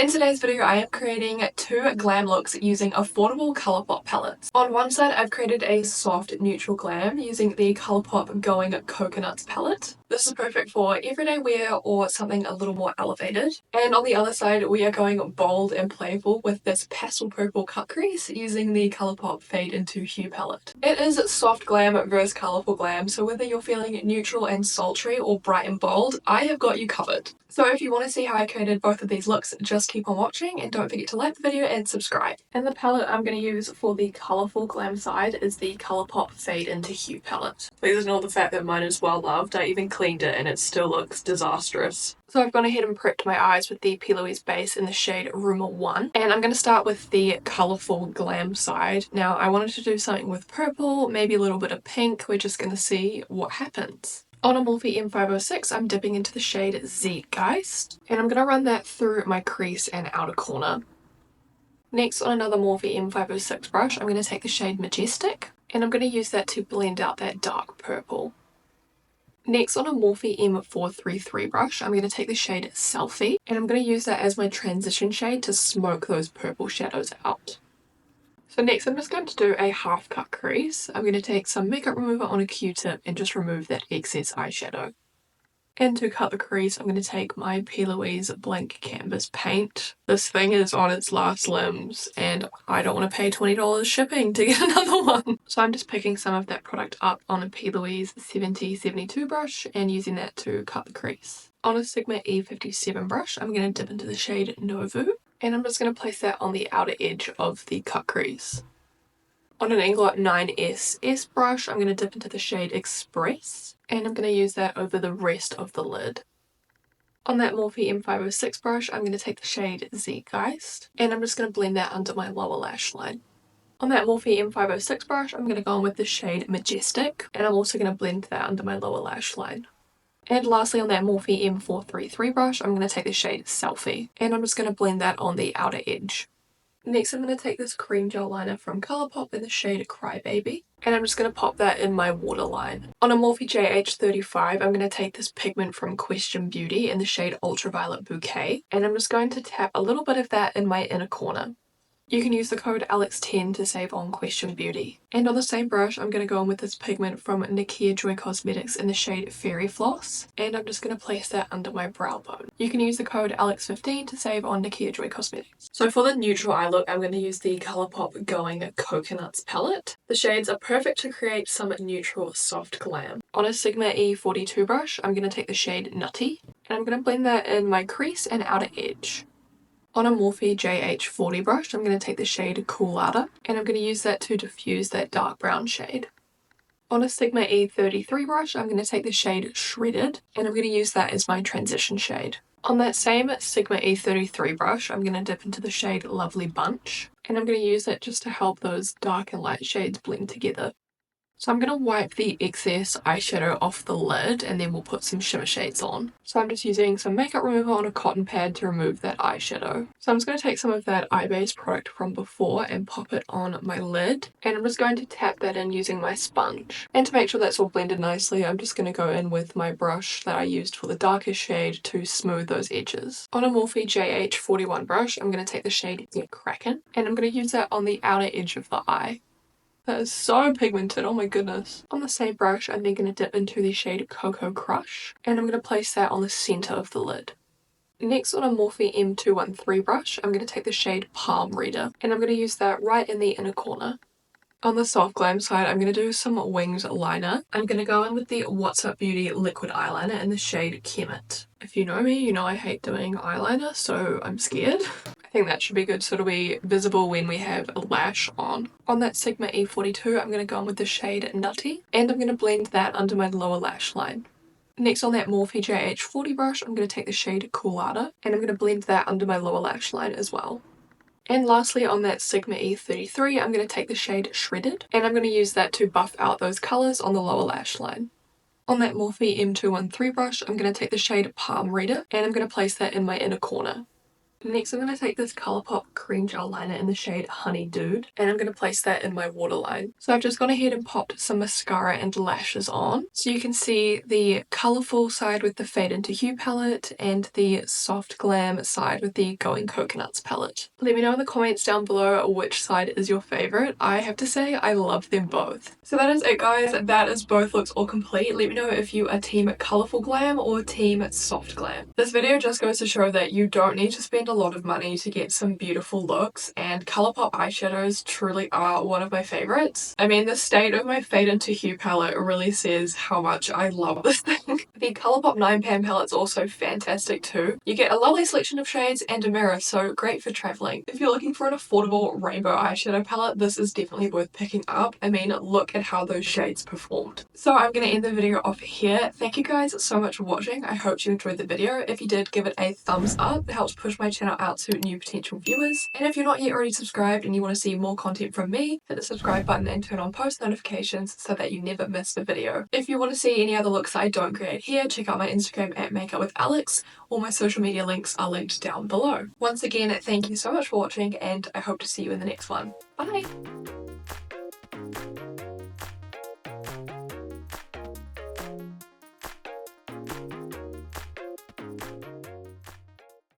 In today's video, I am creating two glam looks using affordable Colourpop palettes. On one side, I've created a soft neutral glam using the Colourpop Going Coconuts palette. This is perfect for everyday wear or something a little more elevated. And on the other side, we are going bold and playful with this pastel purple cut crease using the Colourpop Fade into Hue palette. It is soft glam versus colourful glam, so whether you're feeling neutral and sultry or bright and bold, I have got you covered. So if you want to see how I created both of these looks, just keep on watching and don't forget to like the video and subscribe. And the palette I'm going to use for the colourful glam side is the Colourpop Fade into Hue palette. Please ignore the fact that mine is well loved. I even cleaned it and it still looks disastrous. So I've gone ahead and prepped my eyes with the P. Louise base in the shade Rumour 1. And I'm going to start with the colourful glam side. Now I wanted to do something with purple, maybe a little bit of pink. We're just going to see what happens. On a Morphe M506, I'm dipping into the shade Zeitgeist, and I'm going to run that through my crease and outer corner. Next, on another Morphe M506 brush, I'm going to take the shade Majestic, and I'm going to use that to blend out that dark purple. Next, on a Morphe M433 brush, I'm going to take the shade Selfie, and I'm going to use that as my transition shade to smoke those purple shadows out. So next I'm just going to do a half cut crease. I'm going to take some makeup remover on a Q-tip and just remove that excess eyeshadow. And to cut the crease, I'm going to take my P. Louise blank canvas paint. This thing is on its last limbs and I don't want to pay $20 shipping to get another one. So I'm just picking some of that product up on a P. Louise 7072 brush and using that to cut the crease. On a Sigma E57 brush, I'm going to dip into the shade Novu. And I'm just going to place that on the outer edge of the cut crease. On an Inglot 9SS brush, I'm going to dip into the shade Express, and I'm going to use that over the rest of the lid. On that Morphe M506 brush, I'm going to take the shade Zeitgeist, and I'm just going to blend that under my lower lash line. On that Morphe M506 brush, I'm going to go on with the shade Majestic, and I'm also going to blend that under my lower lash line. And lastly, on that Morphe M433 brush, I'm going to take the shade Selfie, and I'm just going to blend that on the outer edge. Next, I'm going to take this cream gel liner from Colourpop in the shade Crybaby, and I'm just going to pop that in my waterline. On a Morphe JH35, I'm going to take this pigment from Question Beauty in the shade Ultraviolet Bouquet, and I'm just going to tap a little bit of that in my inner corner. You can use the code ALEX10 to save on Question Beauty. And on the same brush, I'm going to go in with this pigment from Nakia Joy Cosmetics in the shade Fairy Floss, and I'm just going to place that under my brow bone. You can use the code ALEX15 to save on Nakia Joy Cosmetics. So for the neutral eye look, I'm going to use the Colourpop Going Coconuts Palette. The shades are perfect to create some neutral soft glam. On a Sigma E42 brush, I'm going to take the shade Nutty, and I'm going to blend that in my crease and outer edge. On a Morphe JH40 brush, I'm going to take the shade Cool Outer, and I'm going to use that to diffuse that dark brown shade. On a Sigma E33 brush, I'm going to take the shade Shredded, and I'm going to use that as my transition shade. On that same Sigma E33 brush, I'm going to dip into the shade Lovely Bunch, and I'm going to use it just to help those dark and light shades blend together. So I'm going to wipe the excess eyeshadow off the lid and then we'll put some shimmer shades on. So I'm just using some makeup remover on a cotton pad to remove that eyeshadow. So I'm just going to take some of that eye base product from before and pop it on my lid. And I'm just going to tap that in using my sponge. And to make sure that's all blended nicely, I'm just going to go in with my brush that I used for the darkest shade to smooth those edges. On a Morphe JH41 brush, I'm going to take the shade Get Kraken. And I'm going to use that on the outer edge of the eye. That is so pigmented, oh my goodness. On the same brush, I'm then going to dip into the shade Cocoa Crush, and I'm going to place that on the centre of the lid. Next, on a Morphe M213 brush, I'm going to take the shade Palm Reader, and I'm going to use that right in the inner corner. On the soft glam side, I'm going to do some winged liner. I'm going to go in with the What's Up Beauty liquid eyeliner in the shade Kemet. If you know me, you know I hate doing eyeliner, so I'm scared. I think that should be good so it'll be visible when we have a lash on. On that Sigma E42, I'm going to go in with the shade Nutty, and I'm going to blend that under my lower lash line. Next, on that Morphe JH40 brush, I'm going to take the shade Cool Outer, and I'm going to blend that under my lower lash line as well. And lastly, on that Sigma E33, I'm going to take the shade Shredded, and I'm going to use that to buff out those colours on the lower lash line. On that Morphe M213 brush, I'm going to take the shade Palm Reader, and I'm going to place that in my inner corner. Next, I'm going to take this Colourpop cream gel liner in the shade Honey Dude, and I'm going to place that in my waterline. So I've just gone ahead and popped some mascara and lashes on. So you can see the colourful side with the Fade Into Hue palette and the soft glam side with the Going Coconuts palette. Let me know in the comments down below which side is your favourite. I have to say I love them both. So that is it, guys. That is both looks all complete. Let me know if you are team colourful glam or team soft glam. This video just goes to show that you don't need to spend a lot of money to get some beautiful looks, and Colourpop eyeshadows truly are one of my favourites. I mean, the state of my Fade Into Hue palette really says how much I love this thing. The Colourpop 9pan palette's also fantastic too. You get a lovely selection of shades and a mirror, so great for travelling. If you're looking for an affordable rainbow eyeshadow palette, this is definitely worth picking up. I mean, look at how those shades performed. So I'm going to end the video off here. Thank you guys so much for watching. I hope you enjoyed the video. If you did, give it a thumbs up. It helps push my channel out to new potential viewers. And if you're not yet already subscribed and you want to see more content from me, hit the subscribe button and turn on post notifications so that you never miss a video. If you want to see any other looks that I don't create here, check out my Instagram at makeupwithalex. All my social media links are linked down below. Once again, thank you so much for watching, and I hope to see you in the next one. Bye!